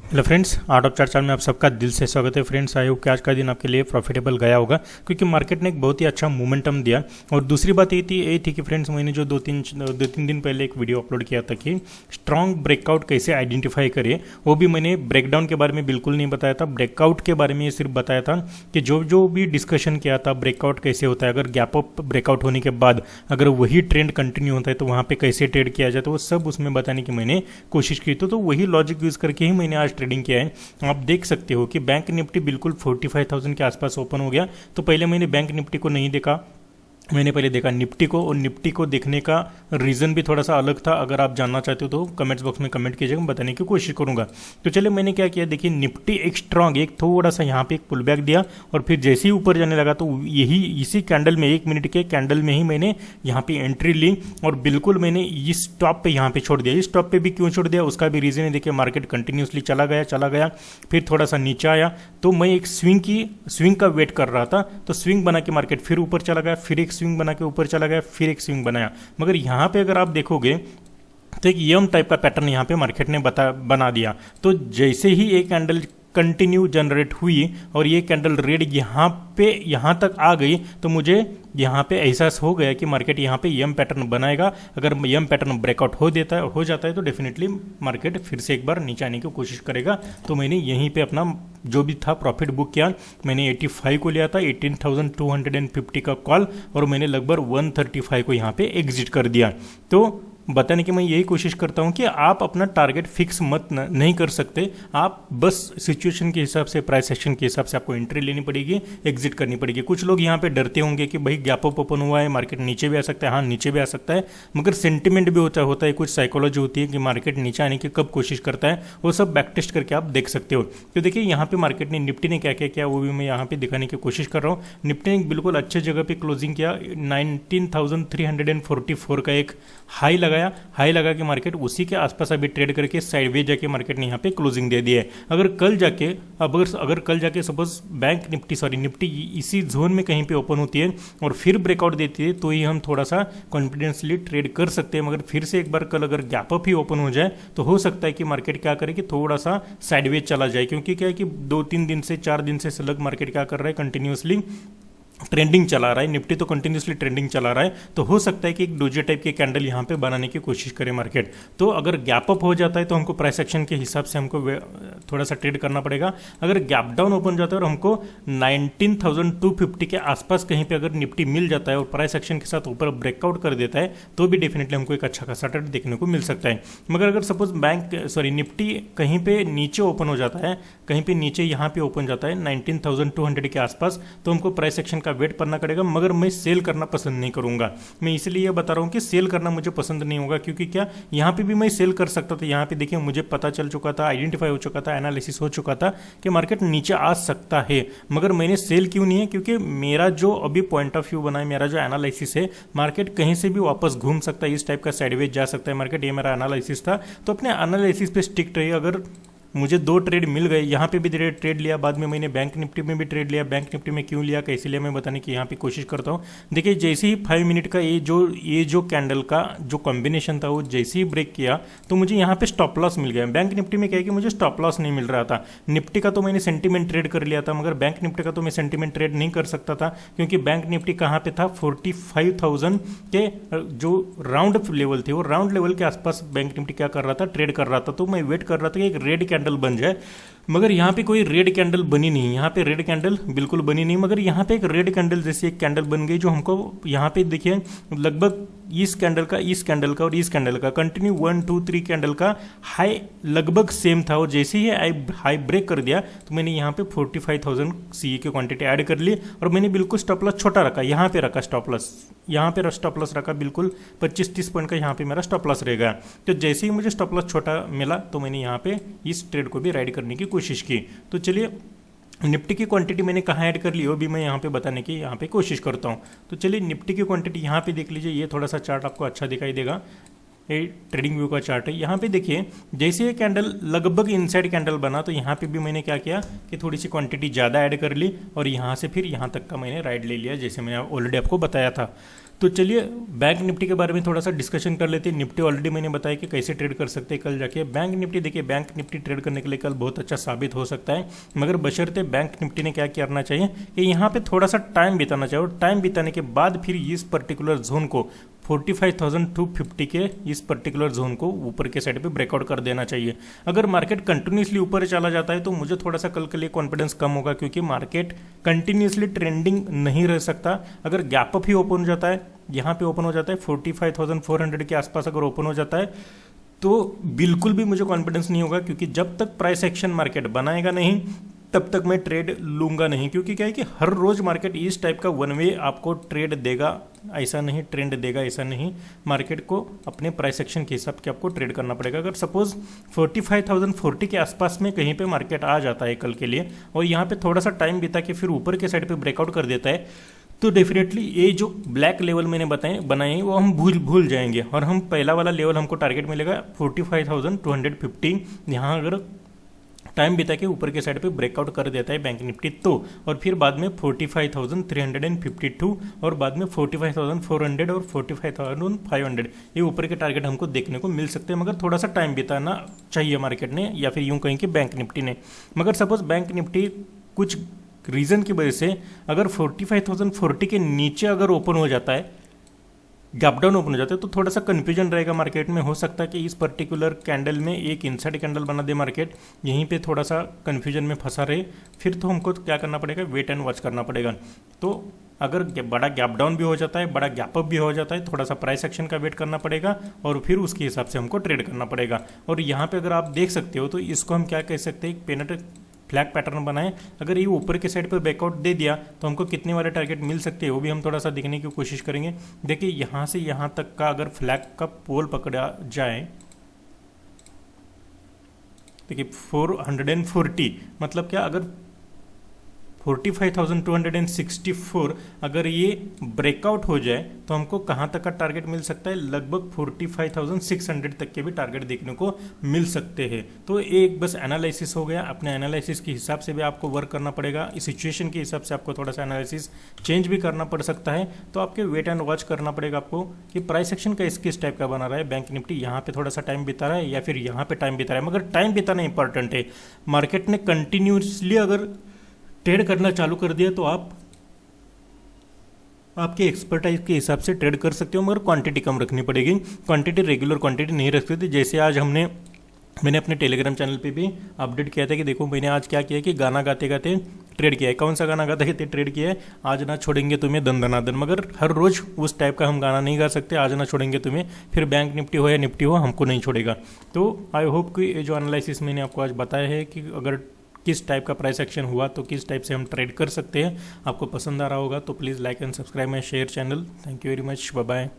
Hello friends, art of chart में आप सबका दिल से स्वागत है। फ्रेंड्स, आई होप कि आज का दिन आपके लिए प्रॉफिटेबल गया होगा, क्योंकि मार्केट ने एक बहुत ही अच्छा मोमेंटम दिया। और दूसरी बात ये थी कि फ्रेंड्स, मैंने जो दो तीन दिन पहले एक वीडियो अपलोड किया था कि स्ट्रॉन्ग ब्रेकआउट कैसे आइडेंटिफाई करें, वो भी मैंने ब्रेकडाउन के बारे में बिल्कुल नहीं बताया था। ब्रेकआउट के बारे में ये सिर्फ बताया था कि जो जो भी डिस्कशन किया था, ब्रेकआउट कैसे होता है, अगर गैप अप ब्रेकआउट होने के बाद अगर वही ट्रेंड कंटिन्यू होता है तो वहाँ पे कैसे ट्रेड किया जाए, तो वो सब उसमें बताने की मैंने कोशिश की। तो वही लॉजिक यूज़ करके ही मैंने आज ट्रेडिंग किया है। आप देख सकते हो कि बैंक निफ्टी बिल्कुल 45,000 के आसपास ओपन हो गया। तो पहले मैंने बैंक निफ्टी को नहीं देखा, मैंने पहले देखा निफ्टी को, और निफ्टी को देखने का रीज़न भी थोड़ा सा अलग था। अगर आप जानना चाहते हो तो कमेंट्स बॉक्स में कमेंट कीजिएगा, मैं बताने की कोशिश करूंगा। तो चलिए, मैंने क्या किया, देखिए निफ्टी एक स्ट्रांग, एक थोड़ा सा यहाँ पे एक पुल बैक दिया, और फिर जैसे ही ऊपर जाने लगा तो यही इसी कैंडल में, 1 मिनट के कैंडल में ही मैंने यहाँ पे एंट्री ली, और बिल्कुल मैंने इस टॉप पे यहाँ पे छोड़ दिया। इस टॉप पे भी क्यों छोड़ दिया, उसका भी रीज़न है। देखिए, मार्केट कंटिन्यूसली चला गया, फिर थोड़ा सा नीचे आया, तो मैं एक स्विंग का वेट कर रहा था। तो स्विंग बना के मार्केट फिर ऊपर चला गया, फिर एक स्विंग बना के ऊपर चला गया, फिर एक स्विंग बनाया। मगर यहाँ पे अगर आप देखोगे तो एक यम टाइप का पैटर्न यहाँ पे मार्केट ने बना दिया। तो जैसे ही एक कैंडल कंटिन्यू जनरेट हुई और ये कैंडल रेड यहाँ तक आ गई, तो मुझे यहाँ पे एहसास हो गया कि मार्केट यहाँ पे यम पैटर्न बनाएगा। अगर यम पैटर्न ब्रेकआउट हो जाता है तो डेफिनेटली मार्केट फिर से एक बार नीचे आने की कोशिश करेगा। तो मैंने यहीं पे अपना जो भी था प्रॉफिट बुक किया। मैंने 85 को लिया था, 18,250 का कॉल, और मैंने लगभग 135 को यहाँ पे एग्जिट कर दिया। तो बताने की मैं यही कोशिश करता हूं कि आप अपना टारगेट फिक्स नहीं कर सकते। आप बस सिचुएशन के हिसाब से, प्राइस एक्शन के हिसाब से आपको एंट्री लेनी पड़ेगी, एग्जिट करनी पड़ेगी। कुछ लोग यहाँ पे डरते होंगे कि भाई गैप अप ओपन हुआ है, मार्केट नीचे भी आ सकता है। हाँ, नीचे भी आ सकता है, मगर सेंटिमेंट भी होता है, कुछ साइकोलॉजी होती है कि मार्केट नीचे आने की कब कोशिश करता है, वो सब बैक टेस्ट करके आप देख सकते हो। तो देखिए, यहाँ पे मार्केट ने, निफ्टी ने क्या क्या किया वो भी मैं यहाँ पे दिखाने की कोशिश कर रहा हूँ। निफ्टी ने बिल्कुल अच्छे जगह पे क्लोजिंग किया, 19,344 का एक हाई लगा के मार्केट उसी के आसपास अभी ट्रेड करके साइडवेज जाके मार्केट ने यहाँ पे क्लोजिंग दे दी है। अगर कल जाके सपोज निफ्टी इसी जोन में कहीं पे ओपन होती है और फिर ब्रेकआउट देती है, तो ही हम थोड़ा सा कॉन्फिडेंसली ट्रेड कर सकते हैं। मगर फिर से एक बार कल अगर गैप अप ही ओपन हो जाए तो हो सकता है कि मार्केट क्या करे कि थोड़ा सा साइडवेज चला जाए, क्योंकि क्या है कि 2-3 दिन से 4 दिन से सलग मार्केट क्या कर रहा है, कंटिन्यूसली ट्रेंडिंग चला रहा है। निफ्टी तो कंटिन्यूसली ट्रेंडिंग चला रहा है, तो हो सकता है कि एक डोजे टाइप के कैंडल यहाँ पे बनाने की कोशिश करे मार्केट। तो अगर गैप अप हो जाता है तो हमको प्राइस एक्शन के हिसाब से हमको थोड़ा सा ट्रेड करना पड़ेगा। अगर गैप डाउन ओपन जाता है और हमको 19,250 के आसपास कहीं पे अगर निफ्टी मिल जाता है और प्राइस एक्शन के साथ ऊपर ब्रेकआउट कर देता है, तो भी डेफिनेटली हमको एक अच्छा खासा ट्रेड देखने को मिल सकता है। मगर अगर सपोज निफ्टी कहीं पे नीचे ओपन हो जाता है, कहीं पे नीचे यहाँ पे ओपन जाता है 19,200 के आसपास, तो हमको प्राइस एक्शन का वेट करना पड़ेगा। मगर मैं सेल करना पसंद नहीं करूंगा। मैं इसलिए ये बता रहा हूं कि सेल करना मुझे पसंद नहीं होगा, क्योंकि क्या, यहां पे भी मैं सेल कर सकता था। यहां पे देखिए, मुझे पता चल चुका था, आइडेंटिफाई हो चुका था, एनालिसिस हो चुका था कि मार्केट नीचे आ सकता है। मगर मैंने सेल क्यों नहीं है, क्योंकि मेरा जो अभी पॉइंट ऑफ व्यू बना है, मेरा जो एनालिसिस है, मार्केट कहीं से भी वापस घूम सकता है, इस टाइप का साइडवेज जा सकता है मार्केट। ये मेरा एनालिसिस था, तो अपने एनालिसिस पे स्टिक रहिए। अगर मुझे 2 ट्रेड मिल गए, यहाँ पे भी ट्रेड लिया, बाद में मैंने बैंक निफ्टी में भी ट्रेड लिया। बैंक निफ्टी में क्यों लिया, कैसे लिया, मैं बताने की यहाँ पे कोशिश करता हूँ। देखिए, जैसे ही 5 मिनट का ये जो कैंडल का जो कॉम्बिनेशन था, वो जैसे ही ब्रेक किया तो मुझे यहाँ पे स्टॉप लॉस मिल गया। बैंक निफ्टी में क्या है कि मुझे स्टॉप लॉस नहीं मिल रहा था। निफ्टी का तो मैंने सेंटीमेंट ट्रेड कर लिया था, मगर बैंक निफ्टी का तो मैं सेंटीमेंट ट्रेड नहीं कर सकता था, क्योंकि बैंक निफ्टी कहाँ पे था, 45,000 के जो राउंड लेवल थे, वो राउंड लेवल के आसपास बैंक निफ्टी क्या कर रहा था, ट्रेड कर रहा था। तो मैं वेट कर रहा था कि एक रेड कैंडल बन जाए, मगर यहाँ पे कोई रेड कैंडल बनी नहीं। यहाँ पे रेड कैंडल बिल्कुल बनी नहीं, मगर यहाँ पे एक रेड कैंडल जैसी एक कैंडल बन गई, जो हमको यहाँ पे देखिए लगभग इस कैंडल का और इस कैंडल का कंटिन्यू 1 2 3 कैंडल का हाई लगभग सेम था। और जैसे ही हाई ब्रेक कर दिया तो मैंने यहाँ पे 45,000 सीई की क्वांटिटी ऐड कर ली, और मैंने बिल्कुल स्टॉप लॉस छोटा रखा। यहाँ पे रखा स्टॉप लॉस, यहाँ पे स्टॉप लॉस रखा बिल्कुल 25-30 पॉइंट का यहाँ पे मेरा स्टॉप लॉस रहेगा। तो जैसे ही मुझे स्टॉप लॉस छोटा मिला तो मैंने यहाँ पे इस ट्रेड को भी राइड करने की कोशिश की। तो चलिए, निफ्टी की क्वांटिटी मैंने कहाँ ऐड कर ली वो भी मैं यहाँ पे बताने की यहाँ पे कोशिश करता हूँ। तो चलिए, निफ्टी की क्वांटिटी यहाँ पे देख लीजिए। ये थोड़ा सा चार्ट आपको अच्छा दिखाई देगा। ये ट्रेडिंग व्यू का चार्ट है। यहाँ पे देखिए जैसे ये कैंडल लगभग इनसाइड कैंडल बना तो यहाँ पे भी मैंने क्या किया कि थोड़ी सी क्वांटिटी ज़्यादा ऐड कर ली और यहाँ से फिर यहाँ तक का मैंने राइड ले लिया, जैसे मैंने ऑलरेडी आपको बताया था। तो चलिए बैंक निफ्टी के बारे में थोड़ा सा डिस्कशन कर लेते हैं। निफ्टी ऑलरेडी मैंने बताया कि कैसे ट्रेड कर सकते हैं कल जाके। बैंक निफ्टी देखिए, बैंक निफ्टी ट्रेड करने के लिए कल बहुत अच्छा साबित हो सकता है, मगर बशर्ते बैंक निफ्टी ने क्या करना चाहिए कि यहाँ पे थोड़ा सा टाइम बिताना चाहिए और टाइम बिताने के बाद फिर इस पर्टिकुलर जोन को 45,250 के इस पर्टिकुलर जोन को ऊपर के साइड पे ब्रेकआउट कर देना चाहिए। अगर मार्केट कंटिन्यूसली ऊपर चला जाता है तो मुझे थोड़ा सा कल के लिए कॉन्फिडेंस कम होगा, क्योंकि मार्केट कंटिन्यूसली ट्रेंडिंग नहीं रह सकता। अगर गैप अप ही ओपन हो जाता है, यहाँ पे ओपन हो जाता है 45,400 के आसपास अगर ओपन हो जाता है तो बिल्कुल भी मुझे कॉन्फिडेंस नहीं होगा, क्योंकि जब तक प्राइस एक्शन मार्केट बनाएगा नहीं तब तक मैं ट्रेड लूंगा नहीं। क्योंकि क्या है कि हर रोज मार्केट इस टाइप का वन वे आपको ट्रेड देगा, ऐसा नहीं ट्रेंड देगा, ऐसा नहीं। मार्केट को अपने प्राइस एक्शन के हिसाब के आपको ट्रेड करना पड़ेगा। अगर सपोज 45,040 के आसपास में कहीं पे मार्केट आ जाता है कल के लिए और यहाँ पे थोड़ा सा टाइम बिता के फिर ऊपर के साइड पे ब्रेकआउट कर देता है, तो डेफिनेटली ये जो ब्लैक लेवल मैंने बनाए हैं वो हम भूल जाएंगे और हम पहला वाला लेवल हमको टारगेट मिलेगा 45,250। यहाँ अगर टाइम बिता के ऊपर के साइड पे ब्रेकआउट कर देता है बैंक निफ्टी तो, और फिर बाद में 45,352 और बाद में 45,400 और 45,500 ये ऊपर के टारगेट हमको देखने को मिल सकते हैं। मगर थोड़ा सा टाइम बिताना चाहिए मार्केट ने, या फिर यूं कहें कि बैंक निफ्टी ने। मगर सपोज बैंक निफ्टी कुछ रीजन की वजह से अगर 45,040 के नीचे अगर ओपन हो जाता है, गैप डाउन ओपन हो जाता है, तो थोड़ा सा कंफ्यूजन रहेगा मार्केट में। हो सकता है कि इस पर्टिकुलर कैंडल में एक इनसाइड कैंडल बना दे मार्केट, यहीं पे थोड़ा सा कंफ्यूजन में फंसा रहे, फिर तो हमको क्या करना पड़ेगा, वेट एंड वॉच करना पड़ेगा। तो अगर बड़ा गैप डाउन भी हो जाता है, बड़ा गैप अप भी हो जाता है, थोड़ा सा प्राइस एक्शन का वेट करना पड़ेगा और फिर उसके हिसाब से हमको ट्रेड करना पड़ेगा। और यहाँ पे अगर आप देख सकते हो तो इसको हम क्या कह सकते हैं, पेनेट फ्लैग पैटर्न बनाए। अगर ये ऊपर के साइड पर बैकआउट दे दिया तो हमको कितने वाले टारगेट मिल सकते हैं वो भी हम थोड़ा सा देखने की कोशिश करेंगे। देखिए यहाँ से यहाँ तक का अगर फ्लैग का पोल पकड़ा जाए, देखिए 440 मतलब क्या, अगर 45,264 अगर ये ब्रेकआउट हो जाए तो हमको कहाँ तक का टारगेट मिल सकता है, लगभग 45,600 तक के भी टारगेट देखने को मिल सकते हैं। तो एक बस एनालिसिस हो गया, अपने एनालिसिस के हिसाब से भी आपको वर्क करना पड़ेगा। इस सिचुएशन के हिसाब से आपको थोड़ा सा एनालिसिस चेंज भी करना पड़ सकता है। तो आपके वेट एंड वॉच करना पड़ेगा आपको कि प्राइस एक्शन का किस टाइप का बना रहा है। बैंक निफ्टी यहाँ पे थोड़ा सा टाइम बिता रहा है या फिर यहाँ पे टाइम बिता रहा है, मगर टाइम बिताना इंपॉर्टेंट है। मार्केट ने कंटिन्यूसली अगर ट्रेड करना चालू कर दिया तो आप आपके एक्सपर्टाइज के हिसाब से ट्रेड कर सकते हो, मगर क्वांटिटी कम रखनी पड़ेगी। क्वांटिटी रेगुलर क्वांटिटी नहीं रख सकते। जैसे आज मैंने अपने टेलीग्राम चैनल पे भी अपडेट किया था कि देखो मैंने आज क्या किया कि गाना गाते गाते ट्रेड किया है। कौन सा गाना गाते गाते ट्रेड किया है, आज ना छोड़ेंगे तुम्हें दन दनादन। मगर हर रोज उस टाइप का हम गाना नहीं गा सकते, आज ना छोड़ेंगे तुम्हें, फिर बैंक निफ्टी हो या निफ्टी हो हमको नहीं छोड़ेगा। तो आई होप कि ये जो एनालिसिस मैंने आपको आज बताया है कि अगर किस टाइप का प्राइस एक्शन हुआ तो किस टाइप से हम ट्रेड कर सकते हैं, आपको पसंद आ रहा होगा तो please like and subscribe my share channel. Thank you very much, bye bye.